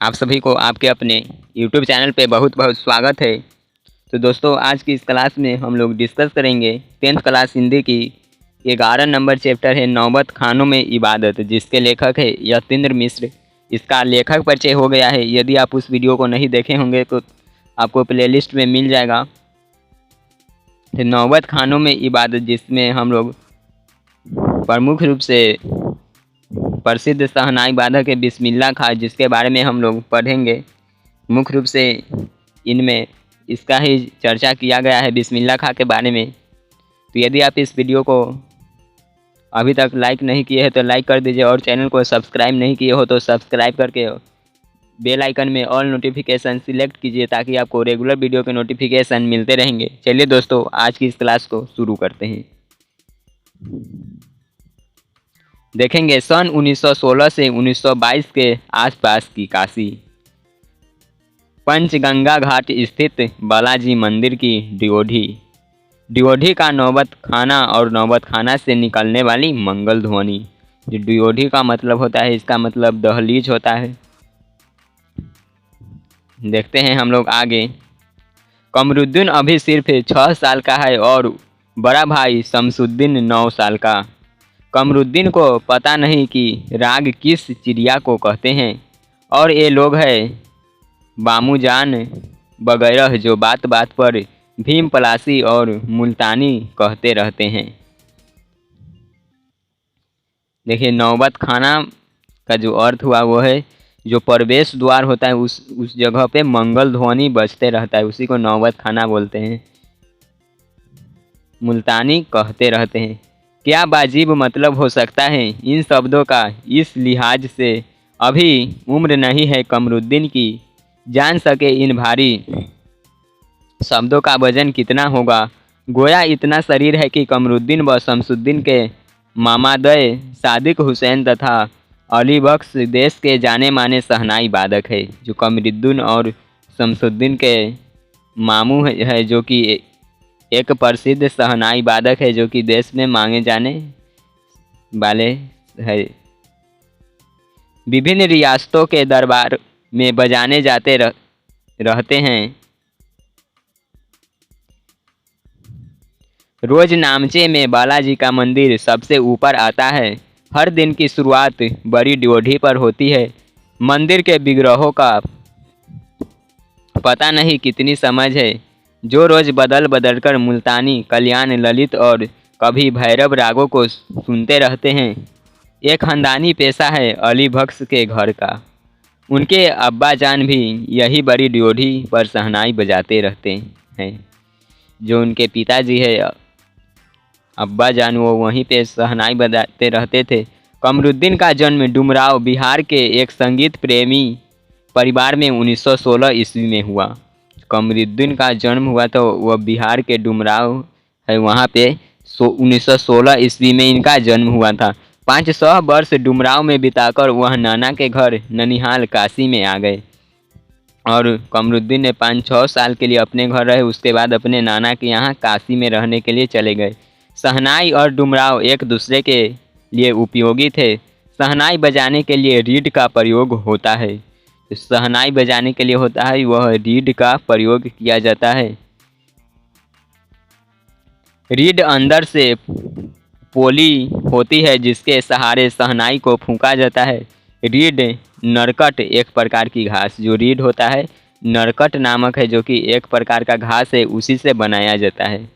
आप सभी को आपके अपने YouTube चैनल पे बहुत बहुत स्वागत है। तो दोस्तों, आज की इस क्लास में हम लोग डिस्कस करेंगे 10th क्लास हिंदी की 11 नंबर चैप्टर है नौबत खानों में इबादत, जिसके लेखक है यतीन्द्र मिश्र। इसका लेखक परिचय हो गया है। यदि आप उस वीडियो को नहीं देखे होंगे तो आपको प्लेलिस्ट में मिल जाएगा। तो नौबत खानों में इबादत, जिसमें हम लोग प्रमुख रूप से प्रसिद्ध शहनाई वादक है बिस्मिल्लाह खां, जिसके बारे में हम लोग पढ़ेंगे। मुख्य रूप से इनमें इसका ही चर्चा किया गया है बिस्मिल्लाह खां के बारे में। तो यदि आप इस वीडियो को अभी तक लाइक नहीं किए हैं तो लाइक कर दीजिए, और चैनल को सब्सक्राइब नहीं किए हो तो सब्सक्राइब करके बेल आइकन में ऑल नोटिफिकेशन सिलेक्ट कीजिए, ताकि आपको रेगुलर वीडियो के नोटिफिकेशन मिलते रहेंगे। चलिए दोस्तों, आज की इस क्लास को शुरू करते हैं। देखेंगे सन 1916 से 1922 के आसपास की काशी, पंचगंगा घाट स्थित बालाजी मंदिर की ड्योढ़ी का नौबत खाना और नौबत खाना से निकलने वाली मंगल ध्वनि। जो ड्योढ़ी का मतलब होता है, इसका मतलब दहलीज होता है। देखते हैं हम लोग आगे। कमरुद्दीन अभी सिर्फ 6 साल का है और बड़ा भाई शमसुद्दीन 9 साल का। कमरुद्दीन को पता नहीं कि राग किस चिड़िया को कहते हैं, और ये लोग हैं बामूजान वगैरह जो बात बात पर भीम पलासी और मुल्तानी कहते रहते हैं। देखिए, नौबत खाना का जो अर्थ हुआ वो है जो प्रवेश द्वार होता है, उस जगह पे मंगल ध्वनि बजते रहता है, उसी को नौबत खाना बोलते हैं। मुल्तानी कहते रहते हैं। क्या वाजिब मतलब हो सकता है इन शब्दों का। इस लिहाज से अभी उम्र नहीं है कमरुद्दीन की जान सके इन भारी शब्दों का वजन कितना होगा। गोया इतना शरीर है कि कमरुद्दीन व शमसुद्दीन के मामादय सादिक हुसैन तथा अली बख्श देश के जाने माने शहनाई वादक है। जो कमरुद्दीन और शमसुद्दीन के मामू है, जो कि एक प्रसिद्ध शहनाई वादक है, जो कि देश में मांगे जाने वाले है। विभिन्न रियासतों के दरबार में बजाने जाते रहते हैं। रोज नामचे में बालाजी का मंदिर सबसे ऊपर आता है। हर दिन की शुरुआत बड़ी ड्योढ़ी पर होती है। मंदिर के विग्रहों का पता नहीं कितनी समझ है, जो रोज बदल बदल कर मुल्तानी, कल्याण, ललित और कभी भैरव रागों को सुनते रहते हैं। एक खानदानी पेशा है अली बख्श के घर का। उनके अब्बा जान भी यही बड़ी ड्योढ़ी पर शहनाई बजाते रहते हैं। जो उनके पिताजी है अब्बा जान, वो वहीं पे शहनाई बजाते रहते थे। कमरुद्दीन का जन्म डुमराव बिहार के एक संगीत प्रेमी परिवार में 1916 ईस्वी में हुआ। कमरुद्दीन का जन्म हुआ तो वह बिहार के डुमराव है, वहाँ पे 1916 ईस्वी में इनका जन्म हुआ था। 500 वर्ष डुमराव में बिताकर वह नाना के घर ननिहाल काशी में आ गए, और कमरुद्दीन ने 5-6 साल के लिए अपने घर रहे। उसके बाद अपने नाना के यहाँ काशी में रहने के लिए चले गए। शहनाई और डुमराव एक दूसरे के लिए उपयोगी थे। शहनाई बजाने के लिए रीड का प्रयोग होता है। शहनाई बजाने के लिए होता है वह रीड का प्रयोग किया जाता है। रीड अंदर से पोली होती है, जिसके सहारे शहनाई को फूंका जाता है। रीड नरकट एक प्रकार की घास, जो रीड होता है नरकट नामक है, जो कि एक प्रकार का घास है, उसी से बनाया जाता है,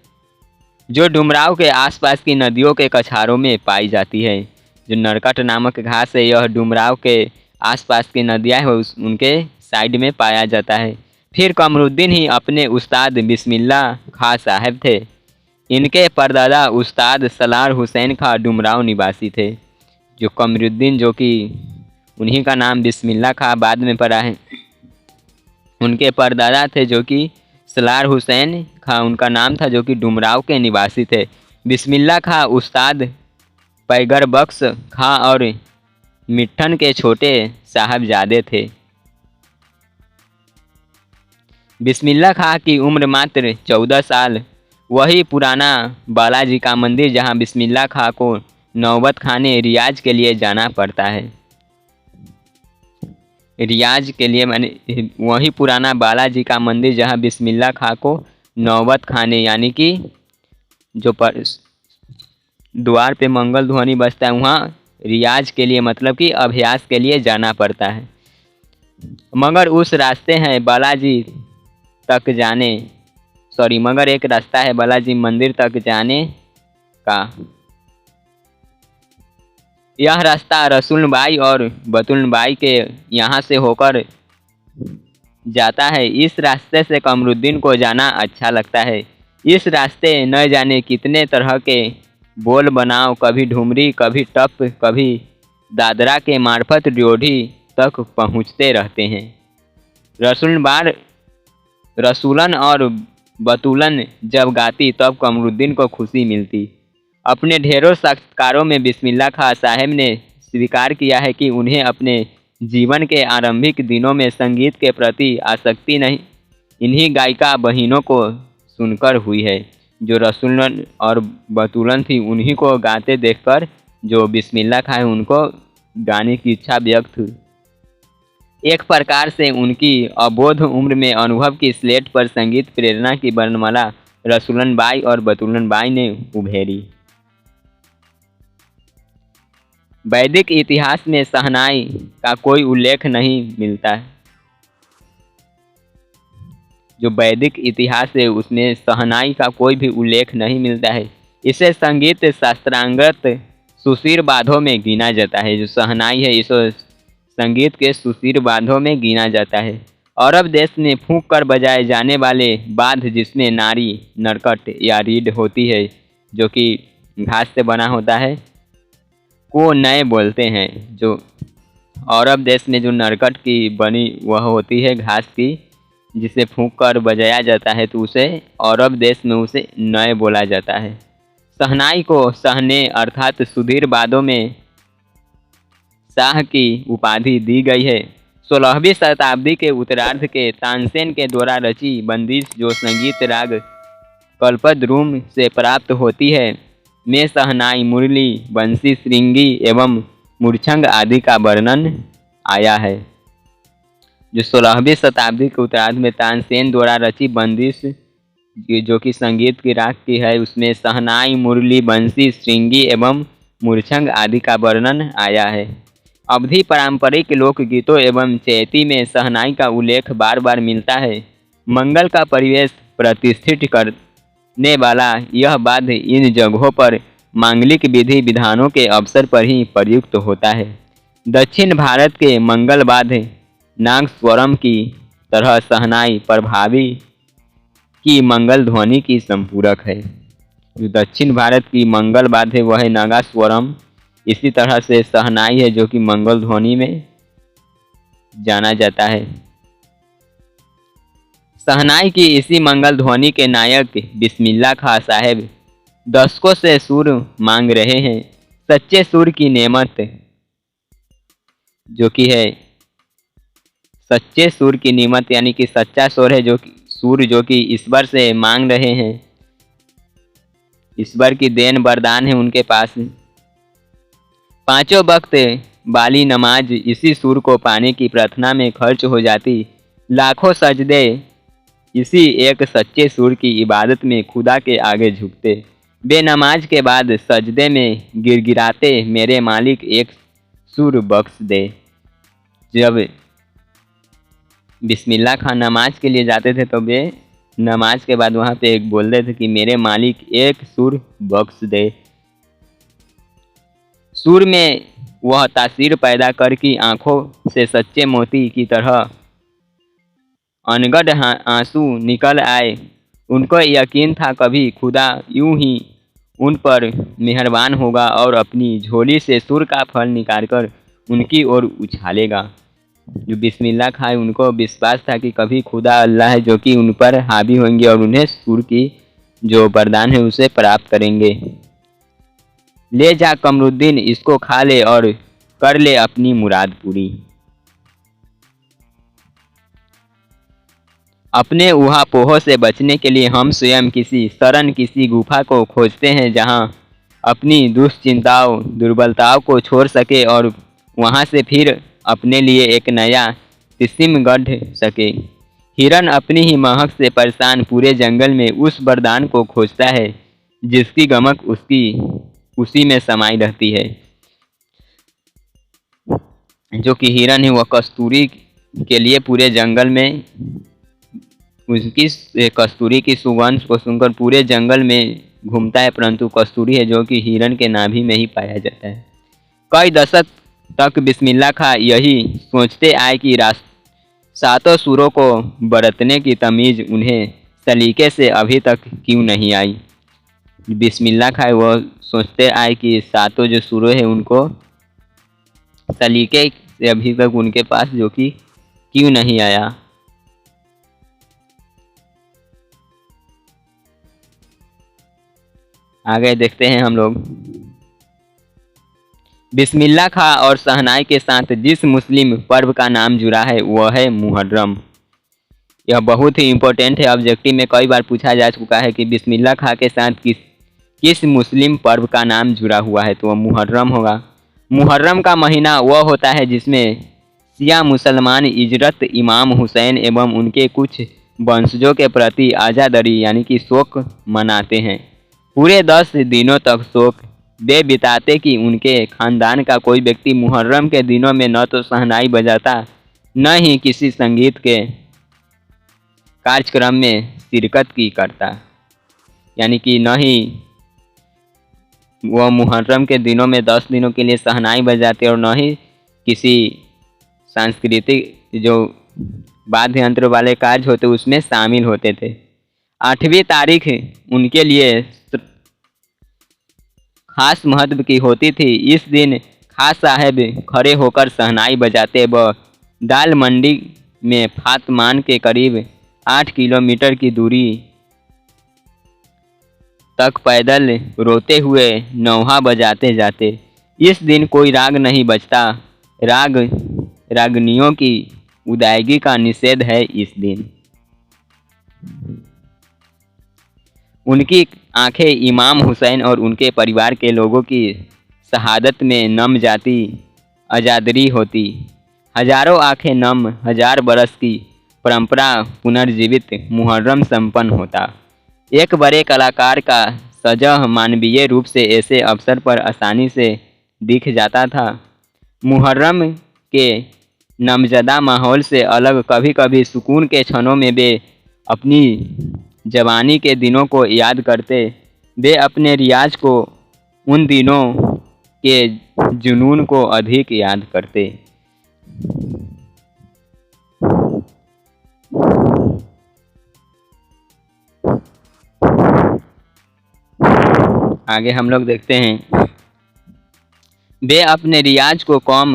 जो डुमराव के आसपास की नदियों के कछारों में पाई जाती है। जो नरकट नामक घास है, यह डुमराव के आसपास की नदियाँ हैं, उनके साइड में पाया जाता है। फिर कमरुद्दीन ही अपने उस्ताद बिस्मिल्लाह खां साहब थे। इनके परदादा उस्ताद सलार हुसैन खां डुमराव निवासी थे। जो कमरुद्दीन, जो कि उन्हीं का नाम बिस्मिल्लाह खां बाद में पड़ा है, उनके परदादा थे जो कि सलार हुसैन खां उनका नाम था, जो कि डुमराव के निवासी थे। बिस्मिल्लाह खां उस्ताद पैगर बख्श खां और मिट्ठन के छोटे साहबजादे थे। बिस्मिल्लाह खां की उम्र मात्र 14 साल। वही पुराना बालाजी का मंदिर, जहां बिस्मिल्लाह खां को नौबत खाने रियाज के लिए जाना पड़ता है। रियाज के लिए मैंने वही पुराना बालाजी का मंदिर जहाँ बिस्मिल्लाह खां को नौबत खाने यानी कि जो पर द्वार पे मंगल ध्वनि बजता है वहाँ रियाज के लिए मतलब कि अभ्यास के लिए जाना पड़ता है। मगर उस रास्ते हैं बालाजी तक जाने मगर एक रास्ता है बालाजी मंदिर तक जाने का। यह रास्ता रसूलबाई और बतुलबाई के यहाँ से होकर जाता है। इस रास्ते से कमरुद्दीन को जाना अच्छा लगता है। इस रास्ते न जाने कितने तरह के बोल बनाओ, कभी ढुमरी, कभी टप, कभी दादरा के मार्फत ड्योढ़ी तक पहुँचते रहते हैं। रसूलन और बतूलन जब गाती तब कमरुद्दीन को खुशी मिलती। अपने ढेरों साक्षात्कारों में बिस्मिल्लाह खां साहब ने स्वीकार किया है कि उन्हें अपने जीवन के आरंभिक दिनों में संगीत के प्रति आसक्ति नहीं इन्हीं गायिका बहनों को सुनकर हुई है। जो रसूलन और बतूलन थी उन्हीं को गाते देखकर जो बिस्मिल्लाह खां है उनको गाने की इच्छा व्यक्त हुई। एक प्रकार से उनकी अबोध उम्र में अनुभव की स्लेट पर संगीत प्रेरणा की वर्णमाला रसूलन बाई और बतूलन बाई ने उभेरी। वैदिक इतिहास में शहनाई का कोई उल्लेख नहीं मिलता है। जो वैदिक इतिहास है उसमें शहनाई का कोई भी उल्लेख नहीं मिलता है। इसे संगीत शास्त्रांगत सुशीर बाधों में गिना जाता है। जो शहनाई है इसे संगीत के सुशीर बाधों में गिना जाता है। अरब देश में फूंक कर बजाए जाने वाले बाध जिसमें नारी नरकट या रीढ़ होती है जो कि घास से बना होता है को नए बोलते हैं। जो अरब देश में जो नरकट की बनी वह होती है घास की जिसे फूंक कर बजाया जाता है तो उसे अरब देश में उसे नए बोला जाता है। शहनाई को सहने अर्थात सुधीर बादों में शाह की उपाधि दी गई है। 16वीं शताब्दी के उत्तरार्ध के तानसेन के द्वारा रची बंदिश जो संगीत राग कल्पद्रुम से प्राप्त होती है में शहनाई, मुरली, बंसी, श्रृंगी एवं मूर्छंग आदि का वर्णन आया है। जो 16वीं शताब्दी के उत्तरार्ध में तानसेन द्वारा रची बंदिश जो कि संगीत की राग की है उसमें शहनाई, मुरली, बंसी, श्रृंगी एवं मूर्छंग आदि का वर्णन आया है। अवधी पारंपरिक लोकगीतों एवं चैती में शहनाई का उल्लेख बार बार मिलता है। मंगल का परिवेश प्रतिष्ठित करने वाला यह वाद्य इन जगहों पर मांगलिक विधि विधानों के अवसर पर ही प्रयुक्त होता है। दक्षिण भारत के मंगल वाद्य नागस्वरम की तरह शहनाई प्रभावी की मंगल ध्वनि की संपूरक है। जो दक्षिण भारत की मंगल वाद्य है वह है नागास्वरम। इसी तरह से शहनाई है जो कि मंगल ध्वनि में जाना जाता है। शहनाई की इसी मंगल ध्वनि के नायक बिस्मिल्लाह खां साहब दशकों से सुर मांग रहे हैं। सच्चे सुर की नेमत जो कि है सच्चे सुर की नेमत यानी कि सच्चा सुर है जो सुर जो कि ईश्वर से मांग रहे हैं। ईश्वर की देन वरदान है उनके पास। पांचों वक्त वाली नमाज इसी सुर को पाने की प्रार्थना में खर्च हो जाती। लाखों सजदे इसी एक सच्चे सुर की इबादत में खुदा के आगे झुकते। बेनमाज के बाद सजदे में गिड़गिड़ाते मेरे मालिक एक सुर बख्श दे। जब बिस्मिल्लाह खां नमाज के लिए जाते थे तो वे नमाज के बाद वहाँ पे एक बोलते थे कि मेरे मालिक एक सुर बख्श दे। सुर में वह तासीर पैदा कर कि आँखों से सच्चे मोती की तरह अनगढ़ आंसू निकल आए। उनको यकीन था कभी खुदा यूं ही उन पर मेहरबान होगा और अपनी झोली से सुर का फल निकालकर उनकी ओर उछालेगा। जो बिस्मिल्लाह खां उनको विश्वास था कि कभी खुदा अल्लाह है जो कि उन पर हावी होंगे और उन्हें सुर की जो वरदान है उसे प्राप्त करेंगे। ले जा कमरुद्दीन इसको खा ले और कर ले अपनी मुराद पूरी। अपने ऊहापोह से बचने के लिए हम स्वयं किसी गुफा को खोजते हैं जहां अपनी दुश्चिंताओं दुर्बलताओं को छोड़ सके और वहां से फिर अपने लिए एक नया तिसिम गढ़ सके। हिरन अपनी ही महक से परेशान पूरे जंगल में उस वरदान को खोजता है जिसकी गमक उसकी उसी में समाई रहती है। जो कि हिरन है वह कस्तूरी के लिए पूरे जंगल में उसकी कस्तूरी की सुगंध को सुनकर पूरे जंगल में घूमता है, परंतु कस्तूरी है जो कि हिरन के नाभि में ही पाया जाता है। कई दशक तक बिस्मिल्लाह खां यही सोचते आए कि सातों सुरों को बरतने की तमीज़ उन्हें सलीके से अभी तक क्यों नहीं आई। बिस्मिल्लाह खां वो सोचते आए कि सातों जो सुरों हैं उनको सलीके से अभी तक उनके पास जो कि क्यों नहीं आया। आगे देखते हैं हम लोग। बिस्मिल्लाह खां और शहनाई के साथ जिस मुस्लिम पर्व का नाम जुड़ा है वह है मुहर्रम। यह बहुत ही इम्पोर्टेंट है, ऑब्जेक्टिव में कई बार पूछा जा चुका है कि बिस्मिल्लाह खां के साथ किस मुस्लिम पर्व का नाम जुड़ा हुआ है, तो वह मुहर्रम होगा। मुहर्रम का महीना वह होता है जिसमें शिया मुसलमान हिजरत इमाम हुसैन एवं उनके कुछ वंशजों के प्रति आज़ादरी यानी कि शोक मनाते हैं। पूरे 10 दिनों तक शोक वे बिताते कि उनके खानदान का कोई व्यक्ति मुहर्रम के दिनों में न तो शहनाई बजाता न ही किसी संगीत के कार्यक्रम में शिरकत की करता, यानी कि न ही वह मुहर्रम के दिनों में 10 दिनों के लिए शहनाई बजाते और न ही किसी सांस्कृतिक जो वाद्य यंत्र वाले कार्य होते उसमें शामिल होते थे। 8वीं तारीख उनके लिए खास महत्व की होती थी। इस दिन खास साहब खड़े होकर शहनाई बजाते व दाल मंडी में फातमान के करीब 8 किलोमीटर की दूरी तक पैदल रोते हुए नौहा बजाते जाते। इस दिन कोई राग नहीं बजता। रागनियों की उदायगी का निषेध है इस दिन। उनकी आंखें इमाम हुसैन और उनके परिवार के लोगों की शहादत में नम जाती आज़ादरी होती। हजारों आंखें नम, 1000 बरस की परंपरा पुनर्जीवित मुहर्रम संपन्न होता। एक बड़े कलाकार का सजह मानवीय रूप से ऐसे अवसर पर आसानी से दिख जाता था। मुहर्रम के नमज़दा माहौल से अलग कभी कभी सुकून के क्षणों में वे अपनी जवानी के दिनों को याद करते। वे अपने रियाज को उन दिनों के जुनून को अधिक याद करते। आगे हम लोग देखते हैं। वे अपने रियाज को कौम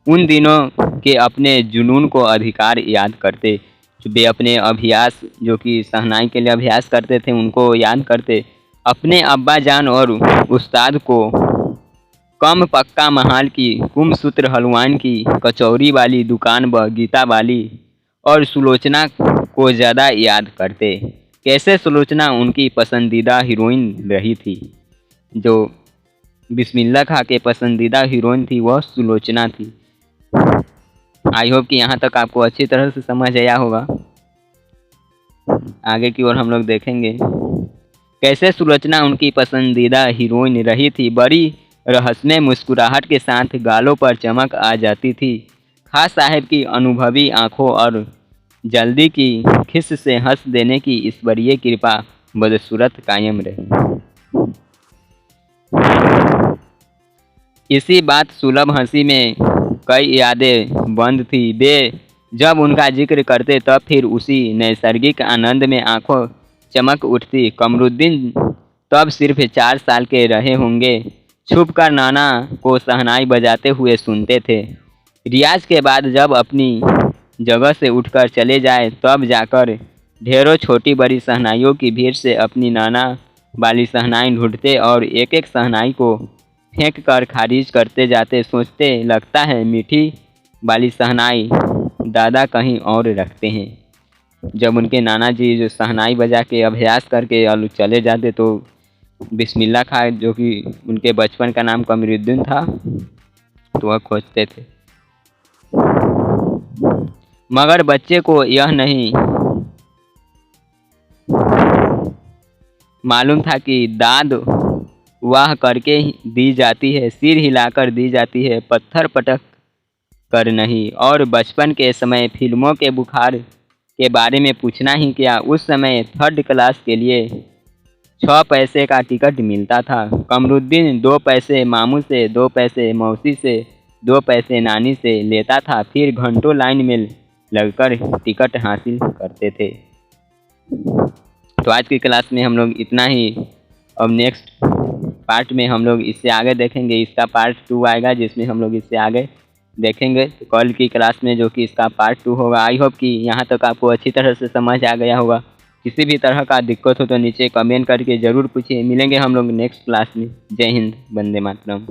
उन दिनों के अपने जुनून को अधिकार याद करते। वे अपने अभ्यास जो कि शहनाई के लिए अभ्यास करते थे उनको याद करते। अपने अब्बा जान और उस्ताद को कम पक्का महाल की कुमसूत्र हलवान की कचौरी वाली दुकान व गीता वाली और सुलोचना को ज़्यादा याद करते। कैसे सुलोचना उनकी पसंदीदा हीरोइन रही थी। जो बिस्मिल्लाह खां के पसंदीदा हीरोइन थी वह सुलोचना थी। आई होप कि यहाँ तक आपको अच्छी तरह से समझ आया होगा। आगे की ओर हम लोग देखेंगे कैसे सुलोचना उनकी पसंदीदा हीरोइन रही थी। बड़ी रहस्यमय मुस्कुराहट के साथ गालों पर चमक आ जाती थी। खास साहब की अनुभवी आंखों और जल्दी की खिस से हंस देने की ईश्वरीय कृपा बदसूरत कायम रही। इसी बात सुलभ हंसी में कई यादें बंद थी। वे जब उनका जिक्र करते तब फिर उसी नैसर्गिक आनंद में आंखों चमक उठती। कमरुद्दीन तब सिर्फ 4 साल के रहे होंगे। छुपकर नाना को शहनाई बजाते हुए सुनते थे। रियाज के बाद जब अपनी जगह से उठकर चले जाए तब जाकर ढेरों छोटी बड़ी शहनाइयों की भीड़ से अपनी नाना वाली शहनाई ढूंढते और एक एक शहनाई को फेंक कर खारिज करते जाते। सोचते लगता है मीठी वाली शहनाई दादा कहीं और रखते हैं। जब उनके नाना जी जो शहनाई बजा के अभ्यास करके चले जाते तो बिस्मिल्लाह खां जो कि उनके बचपन का नाम कमरुद्दीन था तो वह खोजते थे। मगर बच्चे को यह नहीं मालूम था कि दाद वाह करके दी जाती है, सिर हिलाकर दी जाती है, पत्थर पटक कर नहीं। और बचपन के समय फिल्मों के बुखार के बारे में पूछना ही क्या, उस समय 3rd क्लास के लिए 6 पैसे का टिकट मिलता था। कमरुद्दीन 2 पैसे मामू से, 2 पैसे मौसी से, 2 पैसे नानी से लेता था, फिर घंटों लाइन में लगकर टिकट हासिल करते थे। तो आज की क्लास में हम लोग इतना ही। अब नेक्स्ट पार्ट में हम लोग इससे आगे देखेंगे, इसका पार्ट 2 आएगा जिसमें हम लोग इससे आगे देखेंगे। तो कल की क्लास में जो कि इसका पार्ट 2 होगा। आई होप कि यहाँ तक आपको अच्छी तरह से समझ आ गया होगा। किसी भी तरह का दिक्कत हो तो नीचे कमेंट करके ज़रूर पूछिए। मिलेंगे हम लोग नेक्स्ट क्लास में। जय हिंद, वंदे मातरम।